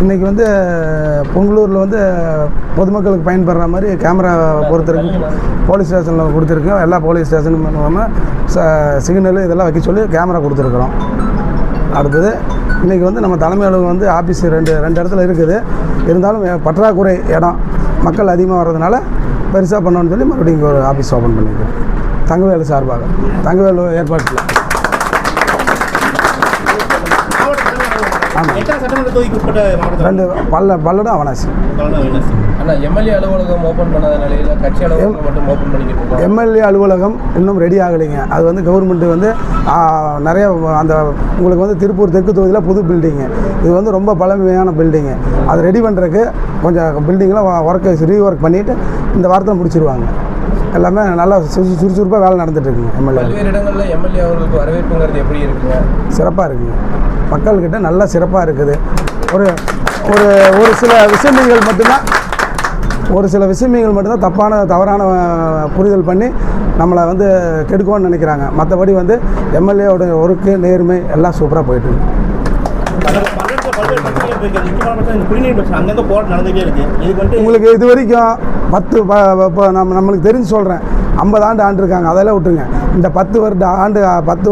இன்றைக்கி வந்து பொங்கலூரில் வந்து பொதுமக்களுக்கு பயன்படுற மாதிரி கேமரா பொறுத்திருக்கு போலீஸ் ஸ்டேஷனில் கொடுத்துருக்கோம். எல்லா போலீஸ் ஸ்டேஷனும் இல்லாமல் சிக்னலு இதெல்லாம் வைக்க சொல்லி கேமரா கொடுத்துருக்குறோம். அடுத்தது இன்றைக்கி வந்து நம்ம தலைமை அலுவலகம் வந்து ஆஃபீஸ் ரெண்டு இடத்துல இருக்குது. இருந்தாலும் பற்றாக்குறை இடம் மக்கள் அதிகமாக வர்றதுனால பெருசாக பண்ணணும்னு சொல்லி மறுபடியும் இங்கே ஒரு ஆஃபீஸ் ஓப்பன் பண்ணியிருக்கோம். தங்கவேலு சார்பாக தங்கவேலு ஏற்பாட்டில். ஆமாம், 2 பல்லடம் அவனாசி. எம்எல்ஏ அலுவலகம் ஓப்பன் பண்ணாத நிலையில் கட்சி அலுவலகம் மட்டும் ஓப்பன் பண்ணிக்கிட்டு எம்எல்ஏ அலுவலகம் இன்னும் ரெடி ஆகலைங்க. அது வந்து கவர்மெண்ட்டு வந்து நிறைய அந்த உங்களுக்கு வந்து திருப்பூர் தெற்கு தொகுதியில் புது பில்டிங்கு, இது வந்து ரொம்ப பழமையான பில்டிங்கு. அது ரெடி பண்ணுறதுக்கு கொஞ்சம் பில்டிங்கெலாம் ரீஒர்க் பண்ணிவிட்டு இந்த வாரத்தில் முடிச்சிருவாங்க. எல்லாமே நல்லா சுறுசுறுப்பாக வேலை நடந்துகிட்ருக்குங்க. பல்வேறு இடங்களில் எம்எல்ஏ அவர்களுக்கு வரவேற்புங்கிறது எப்படி இருக்குங்க? சிறப்பாக இருக்குங்க. மக்கள்கிட்ட நல்லா சிறப்பாக இருக்குது. ஒரு ஒரு ஒரு சில விஷயங்கள் மட்டும்தான் தவறான புரிதல் பண்ணி நம்மளை வந்து கெடுக்கணும்னு நினைக்கிறாங்க. மற்றபடி வந்து எம்எல்ஏவோட ஒர்க்கு நேர்மை எல்லாம் சூப்பராக போயிட்டுருக்கு. உங்களுக்கு இது வரைக்கும் 10 இப்போ நம்மளுக்கு தெரிஞ்சு சொல்கிறேன், 50 ஆண்டு ஆண்டிருக்காங்க. அதெல்லாம் விட்டுருங்க. இந்த 10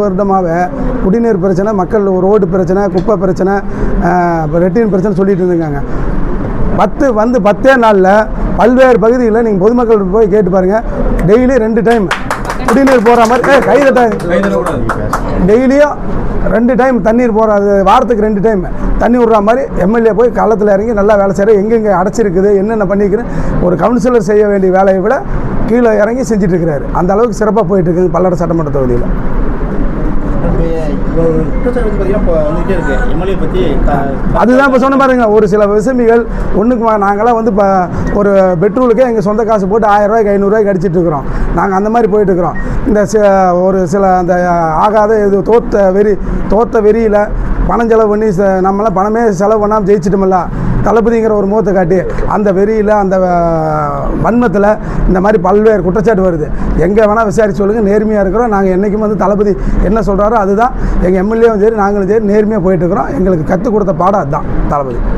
வருடமாகவே குடிநீர் பிரச்சனை, மக்கள் ரோடு பிரச்சனை, குப்பை பிரச்சனை, ரெட்டின் பிரச்சனை சொல்லிட்டு இருந்துருக்காங்க. 10 நாளில் பல்வேறு பகுதிகளில் நீங்கள் பொதுமக்கள் போய் கேட்டு பாருங்கள். டெய்லி 2 டைம் குடிநீர் போகிற மாதிரி டெய்லியும் 2 டைம் தண்ணீர் போகிற, வாரத்துக்கு 2 டைம் தண்ணி விட்ற மாதிரி எம்எல்ஏ போய் களத்தில் இறங்கி நல்லா வேலை செய்கிற, எங்கெங்கே அடைச்சிருக்குது என்னென்ன பண்ணிக்கிறேன் ஒரு கவுன்சிலர் செய்ய வேண்டிய வேலையை விட கீழே இறங்கி செஞ்சிட்ருக்கிறாரு. அந்த அளவுக்கு சிறப்பாக போயிட்டுருக்குது பல்லடம் சட்டமன்ற தொகுதியில். அதுதான் இப்போ சொன்ன பாருங்க, ஒரு சில விசமிகள் ஒன்றுக்கு நாங்களாம் வந்து இப்போ ஒரு பெட்ரோலுக்கே எங்கள் சொந்த காசு போட்டு 1000 ரூபாய்க்கு 500 ரூபாய்க்கு அடிச்சிட்டு இருக்கிறோம். நாங்கள் அந்த மாதிரி போயிட்டுருக்குறோம். இந்த ஒரு சில அந்த ஆகாத இது தோத்த வெறியில் பணம் செலவு பண்ணி நம்மளாம் பணமே செலவு பண்ணாமல் ஜெயிச்சிட்டோம்ல தளபதிங்கிற ஒரு முகத்தை காட்டி அந்த வெறியில் அந்த வன்மத்தில் இந்த மாதிரி பல்வேறு குற்றச்சாட்டு வருது. எங்கே வேணால் விசாரிச்சு சொல்லுங்கள், நேர்மையாக இருக்கிறோம். நாங்கள் என்றைக்கும் வந்து தளபதி என்ன சொல்கிறாரோ அதுதான் எங்கள் எம்எல்ஏவும் சரி நாங்களும் சரி நேர்மையாக போயிட்டுருக்குறோம். எங்களுக்கு கற்றுக் கொடுத்த பாடம் அதுதான் தளபதி.